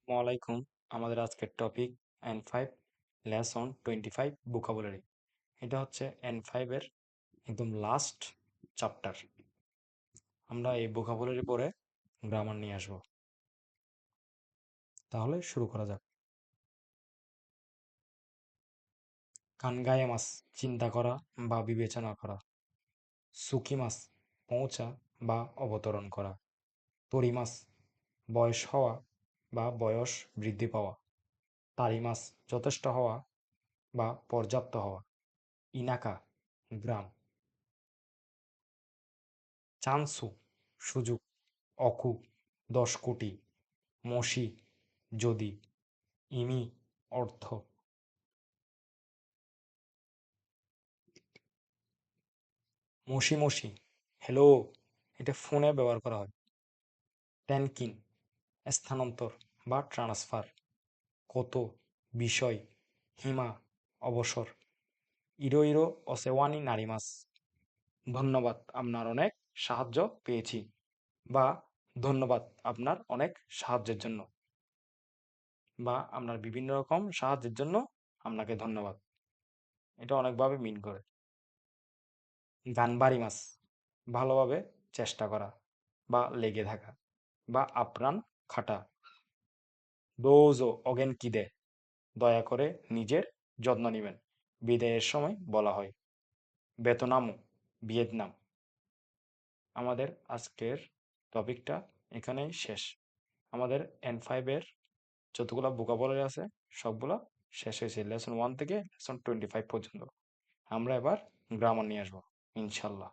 ওয়ালাইকুম। আমাদের আজকের টপিক N5 লেসন 25 ভোকাবুলারি। এটা হচ্ছে N5 এর একদম লাস্ট চ্যাপ্টার। আমরা এই ভোকাবুলারি পরে গ্রামার নিয়ে আসব। তাহলে শুরু করা যাক। কানগায়ে মাস চিন্তা করা বা বিবেচনা করা। সুকি মাস পৌঁছা বা অবতরণ করা। তরিমাস বয়স হওয়া বা বয়স বৃদ্ধি পাওয়া। তারিমাস যথেষ্ট হওয়া বা পর্যাপ্ত হওয়া। ইনাকা গ্রাম। চান্সু সুযোগ। অকু ১০ কোটি। মসি যদি। ইমি অর্থ। মসি মসি হ্যালো, এটা ফোনে ব্যবহার করা হয়। টেনকিন স্থানান্তর বা ট্রান্সফার। কত বিষয়। হিমা অবসর। ইরো ইরো অসেওয়ানি নারিমাস ধন্যবাদ, আপনার অনেক সাহায্য পেয়েছি, বা ধন্যবাদ আপনার অনেক সাহায্যের জন্য, বা আপনার বিভিন্ন রকম সাহায্যের জন্য আপনাকে ধন্যবাদ। এটা অনেকভাবে মিন করে। গানবারি মাস ভালোভাবে চেষ্টা করা বা লেগে থাকা বা আপ্রাণ খাটা। দোজো অগেন কিদে দয়া করে নিজের যত্ন নেবেন, বিদায়ের সময় বলা হয়। বেতনামু ভিয়েতনাম। আমাদের আজকের টপিকটা এখানেই শেষ। আমাদের N5 এর যতগুলো ভোকাবুলারি আছে সবগুলো শেষ হয়েছে লেসন 1 থেকে লেসন 25 পর্যন্ত। আমরা এবার গ্রামার নিয়ে আসবো ইনশাল্লাহ।